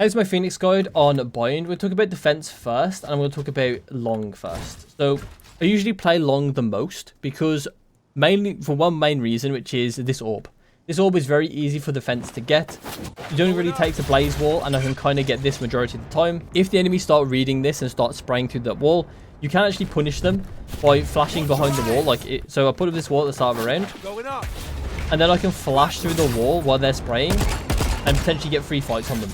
Here's my Phoenix guide on Bind. We'll talk about defense first, and I'm going to talk about long first. So I usually play long the most because mainly for one main reason, which is this orb. This orb is very easy for defense to get. It only really takes a blaze wall, and I can kind of get this majority of the time. If the enemy start reading this and start spraying through that wall, you can actually punish them by flashing behind the wall. So I put up this wall at the start of a round, and then I can flash through the wall while they're spraying and potentially get free fights on them.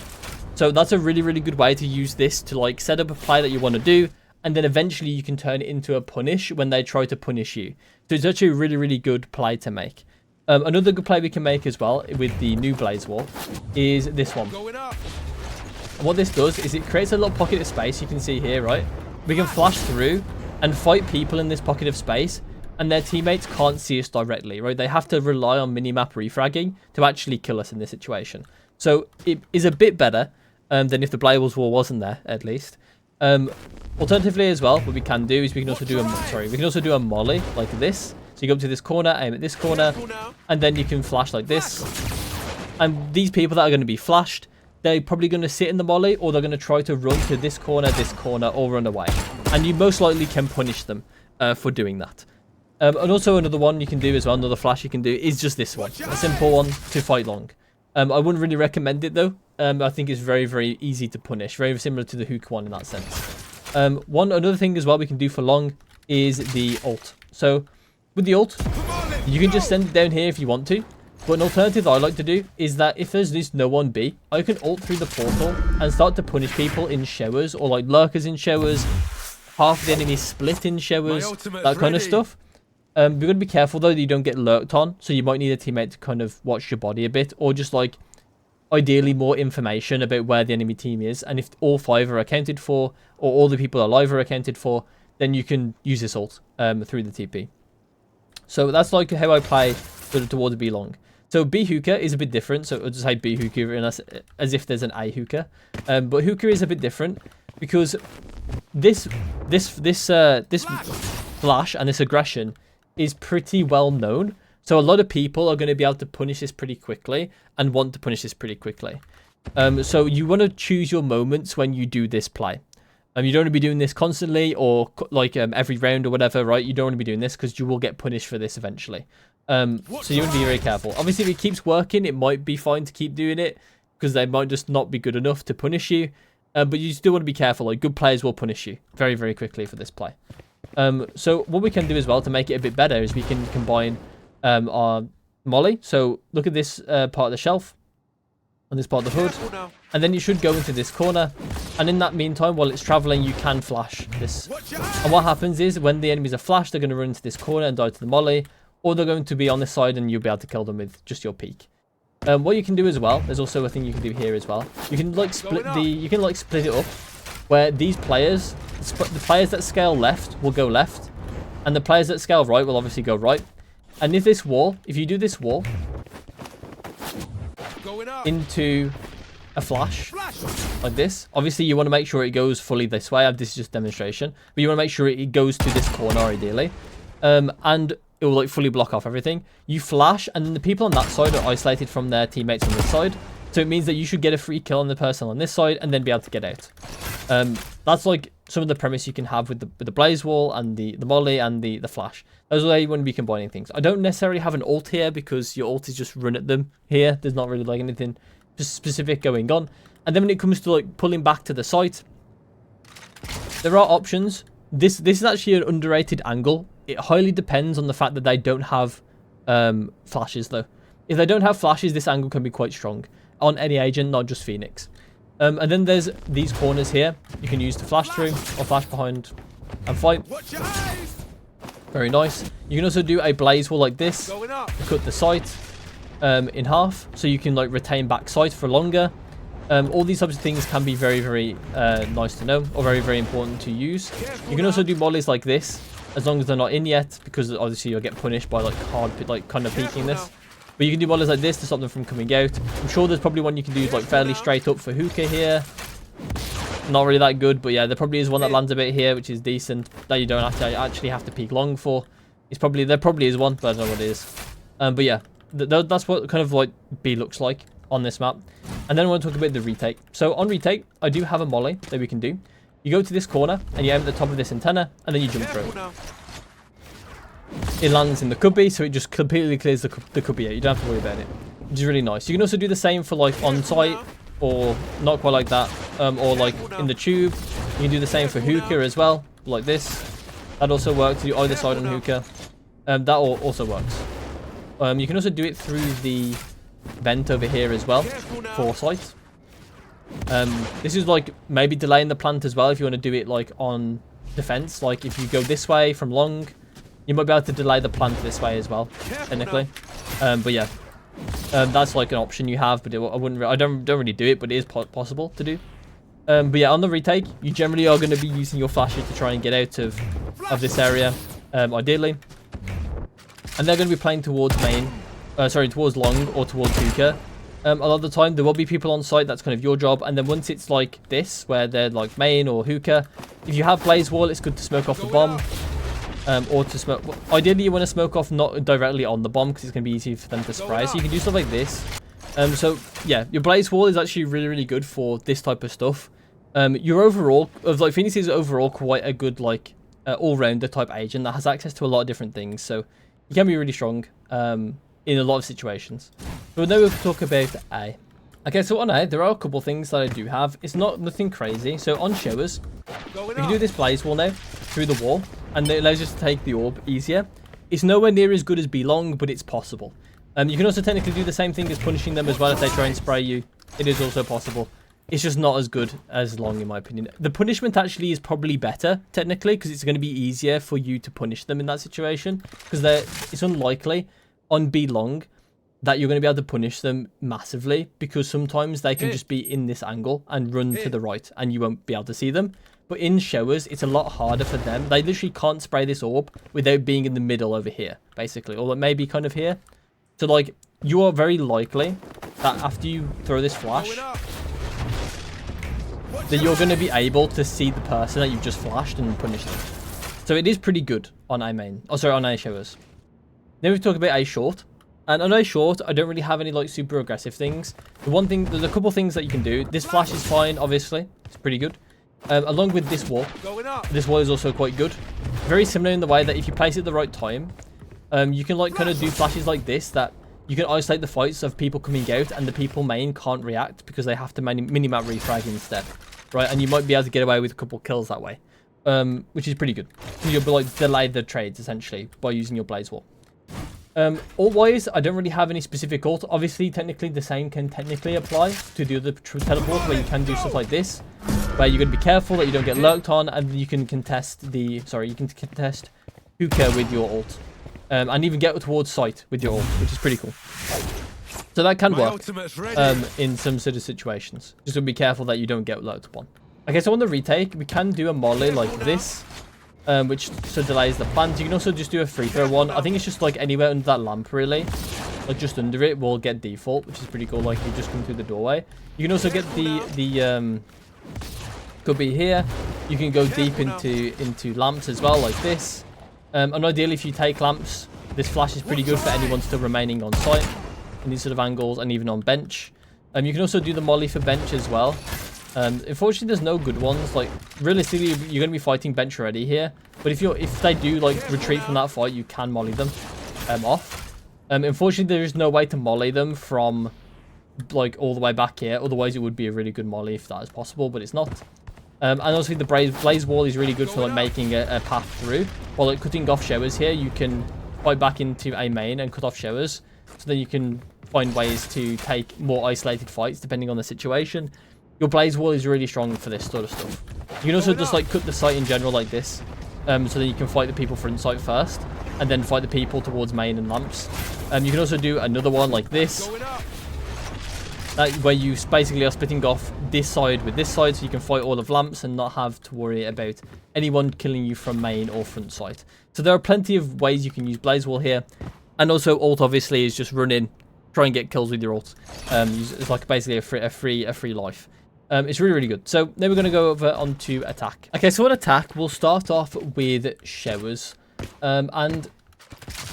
So that's a really, really good way to use this to like set up a play that you want to do, and then eventually you can turn it into a punish when they try to punish you. So it's actually a really, really good play to make. Another good play we can make as well with the new blaze wall is this one. And what this does is it creates a little pocket of space. You can see here, right? We can flash through and fight people in this pocket of space, and their teammates can't see us directly, right? They have to rely on minimap refragging to actually kill us in this situation. So it is a bit better than if the blaze wall wasn't there, at least. Alternatively as well, what we can do is we can also do a molly like this. So you go up to this corner, aim at this corner, and then you can flash like this. And these people that are going to be flashed, they're probably going to sit in the molly, or they're going to try to run to this corner, or run away. And you most likely can punish them for doing that. And also another one you can do as well, another flash you can do, is just this one. A simple one to fight long. I wouldn't really recommend it though. I think it's very, very easy to punish. Very similar to the hook one in that sense. Another thing as well we can do for long is the ult. So with the ult, you can just send it down here if you want to. But an alternative that I like to do is that if there's this no one B, I can ult through the portal and start to punish people in showers, or like lurkers in showers, half the enemy split in showers, that kind of stuff. We're going to be careful though that you don't get lurked on, so you might need a teammate to kind of watch your body a bit, or just like ideally more information about where the enemy team is. And if all 5 are accounted for, or all the people alive are accounted for, then you can use this ult through the TP. So that's like how I play sort of towards B long. So B hookah is a bit different, so I'll just say B hookah as if there's an A hookah. But hookah is a bit different because this flash and this aggression is pretty well known. So a lot of people are going to be able to punish this pretty quickly and want to punish this pretty quickly. So you want to choose your moments when you do this play. You don't want to be doing this constantly or like every round or whatever, right? You don't want to be doing this because you will get punished for this eventually. So you want to be very careful. Obviously, if it keeps working, it might be fine to keep doing it because they might just not be good enough to punish you. But you still want to be careful. Like good players will punish you very, very quickly for this play. So what we can do as well to make it a bit better is we can combine our molly. So look at this part of the shelf on this part of the hood, and then you should go into this corner, and in that meantime while it's traveling you can flash this. And what happens is when the enemies are flashed, they're going to run into this corner and die to the molly, or they're going to be on this side and you'll be able to kill them with just your peek. What you can do as well, there's also a thing you can do here as well. You can like split it up where these players, the players that scale left will go left, and the players that scale right will obviously go right. And if you do this wall into a flash like this, obviously you want to make sure it goes fully this way. This is just demonstration, but you want to make sure it goes to this corner ideally, and it will like fully block off everything. You flash, and then the people on that side are isolated from their teammates on this side. So it means that you should get a free kill on the person on this side and then be able to get out. That's like some of the premise you can have with the blaze wall and the molly and the flash. Those are where you want to be combining things. I don't necessarily have an ult here because your ult is just run at them here. There's not really like anything specific going on. And then when it comes to like pulling back to the site, there are options. This is actually an underrated angle. It highly depends on the fact that they don't have flashes though. If they don't have flashes, this angle can be quite strong on any agent, not just Phoenix. And then there's these corners here you can use to flash through or flash behind and fight. Very nice. You can also do a blaze wall like this, cut the sight in half so you can like retain back sight for longer. All these types of things can be very, very nice to know, or very, very important to use. You can also do mollies like this as long as they're not in yet, because obviously you'll get punished by like kind of peeking this. But you can do mollies like this to stop them from coming out. I'm sure there's probably one you can do like fairly straight up for hookah here. Not really that good, but yeah, there probably is one that lands a bit here, which is decent, that you don't actually have to peek long for. There probably is one, but I don't know what it is. But yeah, that's what kind of like B looks like on this map. And then I want to talk about the retake. So on retake, I do have a molly that we can do. You go to this corner and you aim at the top of this antenna and then you jump through. It lands in the cubby, so it just completely clears the cubby out. You don't have to worry about it, which is really nice. You can also do the same for like on site, or not quite like that, or like in the tube. You can do the same for hookah as well, like this. That also works. You do either side on hookah. That also works. You can also do it through the vent over here as well for sight. This is like maybe delaying the plant as well if you want to do it like on defense. Like if you go this way from long, you might be able to delay the plant this way as well, technically. But yeah, that's like an option you have. But I don't really do it, but it is possible to do. But yeah, on the retake, you generally are going to be using your flashes to try and get out of this area, ideally. And they're going to be playing towards main, towards long or towards hookah. A lot of the time, there will be people on site. That's kind of your job. And then once it's like this, where they're like main or hookah, if you have blaze wall, it's good to smoke off the bomb. Or to smoke. Ideally, you want to smoke off not directly on the bomb because it's going to be easy for them to spray. So you can do stuff like this. So yeah, your blaze wall is actually really, really good for this type of stuff. Your overall, Phoenix is overall quite a good like all-rounder type agent that has access to a lot of different things. So you can be really strong in a lot of situations. So now we'll talk about A. Okay, so on A, there are a couple things that I do have. It's nothing crazy. So on showers, we can do this blaze wall now through the wall, and it allows us to take the orb easier. It's nowhere near as good as B long, but it's possible. You can also technically do the same thing as punishing them as well if they try and spray you. It is also possible. It's just not as good as long, in my opinion. The punishment actually is probably better, technically, because it's going to be easier for you to punish them in that situation. Because it's unlikely on B long that you're going to be able to punish them massively, because sometimes they can just be in this angle and run to the right, and you won't be able to see them. But in showers, it's a lot harder for them. They literally can't spray this orb without being in the middle over here, basically. Or maybe kind of here. So, like, you are very likely that after you throw this flash, that you're going to be able to see the person that you've just flashed and punish them. So it is pretty good on A main. Oh, sorry, on A showers. Then we talk about A short. And on A short, I don't really have any like super aggressive things. There's a couple things that you can do. This flash is fine, obviously. It's pretty good. Along with this wall. This wall is also quite good. Very similar in the way that if you place it at the right time, you can like kind of do flashes like this that you can isolate the fights of people coming out and the people main can't react because they have to minimap refrag instead. Right, and you might be able to get away with a couple kills that way, which is pretty good. You'll be like delay the trades essentially by using your blaze wall. Ult-wise, I don't really have any specific ult. Obviously, technically, the same can technically apply to the other teleport where you can do stuff like this, where you're going to be careful that you don't get lurked on, and you can contest hookah with your ult, and even get towards sight with your ult, which is pretty cool. So that can work in some sort of situations. Just to be careful that you don't get lurked upon. Okay, so on the retake, we can do a molly like this, which so delays the plant. You can also just do a free throw one. I think it's just like anywhere under that lamp, really. Like just under it will get default, which is pretty cool. Like you just come through the doorway. You can also get the could be here. You can go deep into lamps as well, like this. And ideally, if you take lamps, this flash is pretty good for anyone still remaining on site in these sort of angles, and even on bench. You can also do the molly for bench as well. Unfortunately, there's no good ones. Like realistically, you're going to be fighting bench already here. But if they do like retreat from that fight, you can molly them off. Unfortunately, there is no way to molly them from like all the way back here. Otherwise, it would be a really good molly if that is possible, but it's not. And also the blaze wall is really good for like making a path through. While like cutting off showers here, you can fight back into a main and cut off showers. So then you can find ways to take more isolated fights depending on the situation. Your blaze wall is really strong for this sort of stuff. You can also just like cut the site in general like this. So then you can fight the people front site first, and then fight the people towards main and lamps. You can also do another one like this, where you basically are splitting off this side with this side, so you can fight all of lamps and not have to worry about anyone killing you from main or front site. So there are plenty of ways you can use blaze wall here. And also ult obviously is just run in, try and get kills with your ult. It's like basically a free life. It's really, really good. So then we're going to go over onto attack. Okay, so on attack, we'll start off with showers. And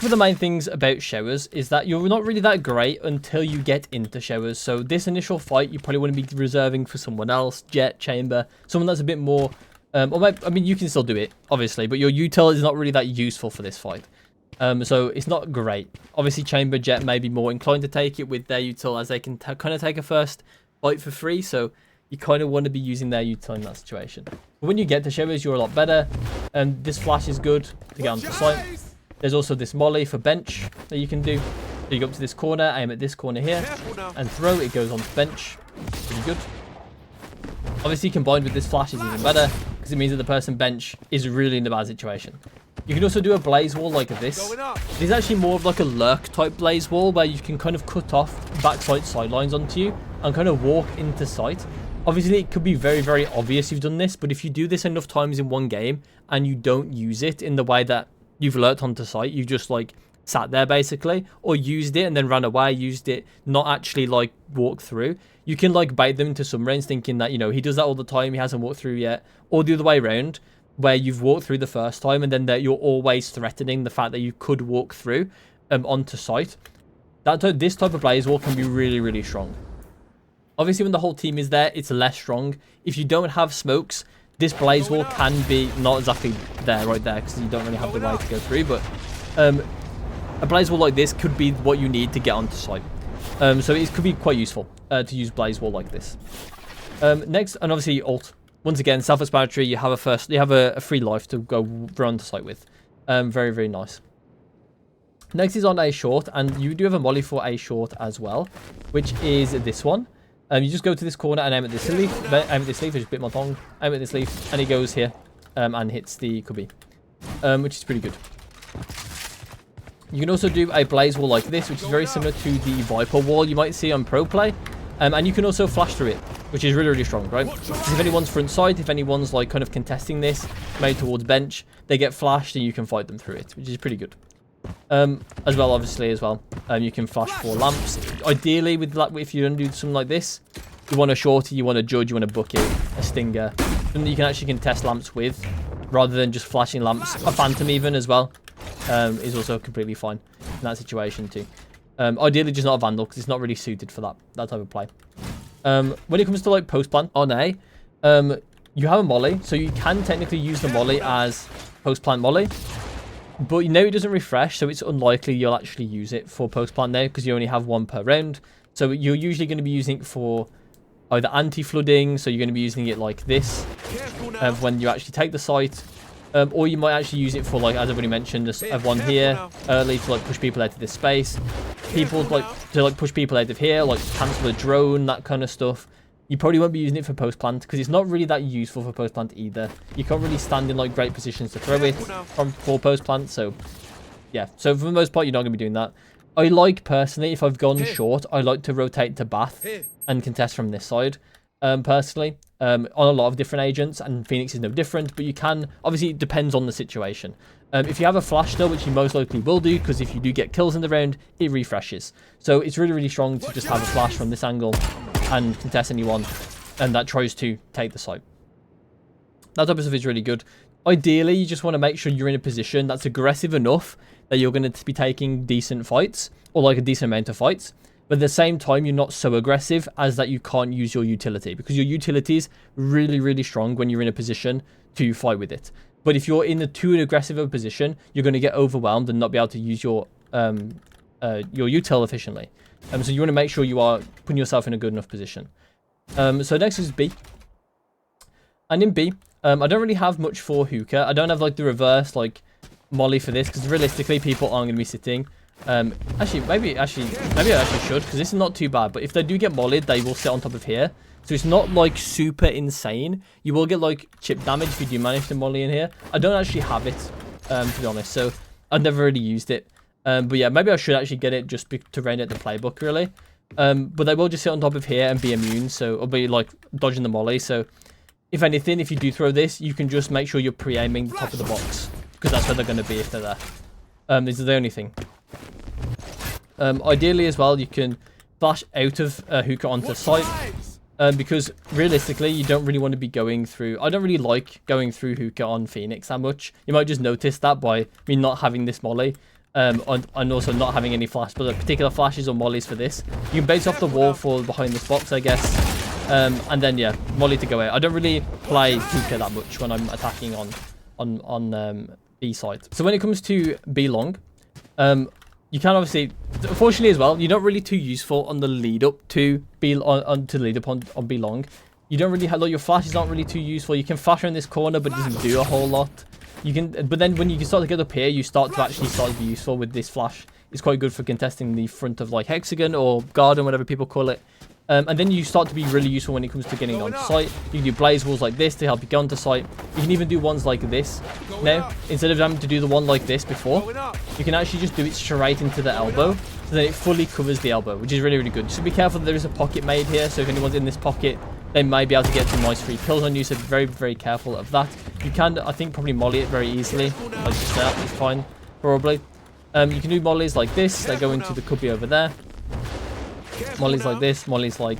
couple of the main things about showers is that you're not really that great until you get into showers. So this initial fight, you probably want to be reserving for someone else, Jet, Chamber, someone that's a bit more... I mean, you can still do it, obviously, but your util is not really that useful for this fight. So it's not great. Obviously, Chamber, Jet may be more inclined to take it with their util, as they can kind of take a first fight for free. So you kind of want to be using their util in that situation. But when you get to showers, you're a lot better. And this flash is good to get onto site. There's also this molly for bench that you can do. So you go up to this corner, aim at this corner here, and throw. It goes on to bench. Pretty good. Obviously, combined with this flash is even better, because it means that the person bench is really in a bad situation. You can also do a blaze wall like this. It is actually more of like a lurk type blaze wall, where you can kind of cut off backside sidelines onto you and kind of walk into sight. Obviously, it could be very, very obvious you've done this, but if you do this enough times in one game and you don't use it in the way that you've lurked onto sight, you just like sat there basically, or used it and then ran away, used it, not actually like walk through. You can like bait them into some range thinking that, you know, he does that all the time, he hasn't walked through yet, or the other way around, where you've walked through the first time and then that you're always threatening the fact that you could walk through onto sight. This type of blaze wall can be really, really strong. Obviously, when the whole team is there, it's less strong. If you don't have smokes, this blaze wall can be not exactly there, right there, because you don't really have the way to go through, but a blaze wall like this could be what you need to get onto site. So it could be quite useful to use blaze wall like this. Next, and obviously ult. Once again, self-explanatory. You have a free life to go run to site with. Very, very nice. Next is on A short, and you do have a molly for A short as well, which is this one. You just go to this corner and aim at this leaf. Aim at this leaf, which is a bit more long. Aim at this leaf, and he goes here and hits the cubby, which is pretty good. You can also do a blaze wall like this, which is very similar to the Viper wall you might see on Pro Play. And you can also flash through it, which is really, really strong, right? Because if anyone's front side, if anyone's like kind of contesting this, made towards bench, they get flashed and you can fight them through it, which is pretty good. As well, obviously, you can flash 4 lamps. Ideally, with that, if you're going to do something like this, you want a shorty, you want a judge, you want a bucket, a stinger, something that you can actually contest lamps with, rather than just flashing lamps. A phantom even as well is also completely fine in that situation too. Ideally, just not a vandal, because it's not really suited for that type of play. When it comes to like post plant on A, you have a molly, so you can technically use the molly as post plant molly. But you know it doesn't refresh, so it's unlikely you'll actually use it for post-plant now, because you only have 1 per round. So you're usually going to be using it for either anti-flooding, so you're going to be using it like this when you actually take the site. Or you might actually use it for, like, as I've already mentioned, have one here early to like push people out of this space. People to push people out of here, like cancel a drone, that kind of stuff. You probably won't be using it for post-plant, because it's not really that useful for post-plant either. You can't really stand in like great positions to throw it for post-plant, so yeah. So for the most part, you're not going to be doing that. I like, personally, if I've gone short, I like to rotate to Bath and contest from this side, personally, on a lot of different agents, and Phoenix is no different, but you can, obviously it depends on the situation. If you have a flash though, which you most likely will do, because if you do get kills in the round, it refreshes. So it's really, really strong to just have a flash from this angle and contest anyone and that tries to take the site. That type of stuff is really good. Ideally, you just want to make sure you're in a position that's aggressive enough that you're going to be taking decent fights, or like a decent amount of fights. But at the same time, you're not so aggressive as that you can't use your utility, because your utility is really, really strong when you're in a position to fight with it. But if you're in a too aggressive of a position, you're going to get overwhelmed and not be able to use your util efficiently. So you want to make sure you are putting yourself in a good enough position. So next is B. And in B, I don't really have much for hookah. I don't have like the reverse like molly for this, because realistically people aren't going to be sitting. Maybe I actually should, because this is not too bad. But if they do get mollied, they will sit on top of here. So it's not like super insane. You will get like chip damage if you do manage to molly in here. I don't actually have it, to be honest. So I've never really used it. But yeah, maybe I should actually get it just to round out the playbook, really. But they will just sit on top of here and be immune, so it'll be like dodging the molly. So if anything, if you do throw this, you can just make sure you're pre-aiming the top of the box, because that's where they're going to be if they're there. This is the only thing. Ideally as well, you can flash out of hookah onto site, because realistically, you don't really want to be going through. I don't really like going through hookah on Phoenix that much. You might just notice that by me not having this molly. and also not having any flash, but particular flashes or mollies for this. You can base off the wall for behind this box, I guess. And then yeah, molly to go out. I don't really play hookah that much when I'm attacking on B side. So when it comes to B long, you can obviously, unfortunately as well, you're not really too useful on the lead up to B on B long. You don't really have, like, your flashes aren't really too useful. You can flash around this corner, but it doesn't do a whole lot. You can, but then when you can start to get up here, you start to be useful with this flash. It's quite good for contesting the front of like hexagon or garden, whatever people call it. And then you start to be really useful when it comes to getting onto site. You can do blaze walls like this to help you get onto site. You can even do ones like this. Now, instead of having to do the one like this before, you can actually just do it straight into the elbow. So then it fully covers the elbow, which is really, really good. Just be careful that there is a pocket made here. So if anyone's in this pocket, they may be able to get some nice free kills on you. So be very, very careful of that. You can, I think, probably molly it very easily. Like just that, it's fine, probably. You can do mollies like this. They go into the cubby over there. Mollies like this, mollies like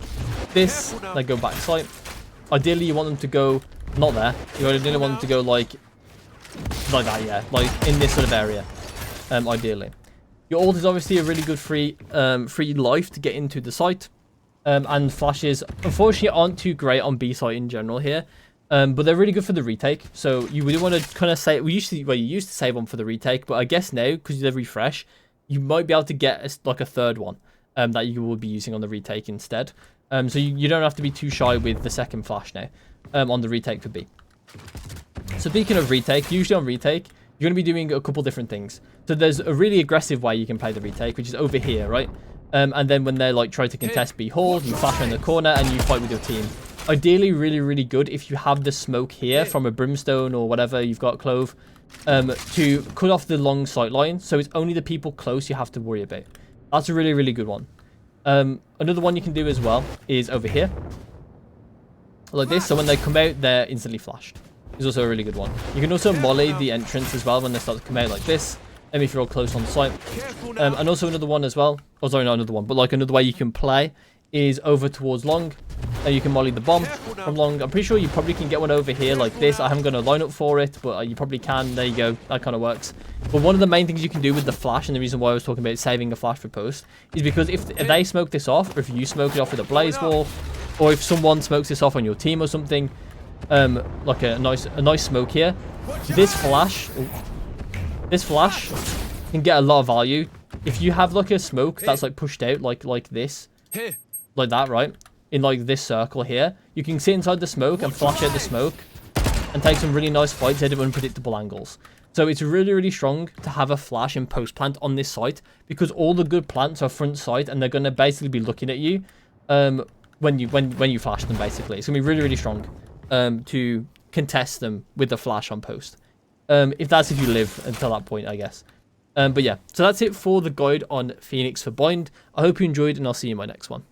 this, they go back sight. Ideally, you want them to go not there. You ideally want them to go like that, yeah, like in this sort of area. Ideally, your ult is obviously a really good free life to get into the site. And flashes, unfortunately, aren't too great on B site in general here. But they're really good for the retake. So you would want to kind of say, you used to save one for the retake, but I guess now because they refresh, you might be able to get like a third one. That you will be using on the retake instead. So you don't have to be too shy with the second flash now on the retake for B. So speaking of retake, usually on retake, you're going to be doing a couple different things. So there's a really aggressive way you can play the retake, which is over here, right? And then when they're like trying to contest B hall, you flash around the corner and you fight with your team. Ideally, really, really good if you have the smoke here from a brimstone or whatever you've got, clove, to cut off the long sight line. So it's only the people close you have to worry about. That's a really, really good one. Another one you can do as well is over here. Like this. So when they come out, they're instantly flashed. It's also a really good one. You can also molly the entrance as well when they start to come out like this. And if you're all close on site. And also another one as well. Oh, sorry, not another one. But like another way you can play is over towards long. And you can molly the bomb from long. I'm pretty sure you probably can get one over here like this. I haven't got a lineup for it, but you probably can. There you go. That kind of works. But one of the main things you can do with the flash, and the reason why I was talking about saving a flash for post, is because if they smoke this off, or if you smoke it off with a blaze wall, or if someone smokes this off on your team or something, like a nice smoke here, this flash can get a lot of value. If you have like a smoke that's like pushed out like this, like that, right? In like this circle here, you can sit inside the smoke and flash out the smoke and take some really nice fights out of unpredictable angles. So it's really, really strong to have a flash and post plant on this site because all the good plants are front sight and they're going to basically be looking at you when you flash them. Basically, it's gonna be really, really strong to contest them with the flash on post. If you live until that point, I guess. But yeah, so that's it for the guide on Phoenix for Bind. I hope you enjoyed, and I'll see you in my next one.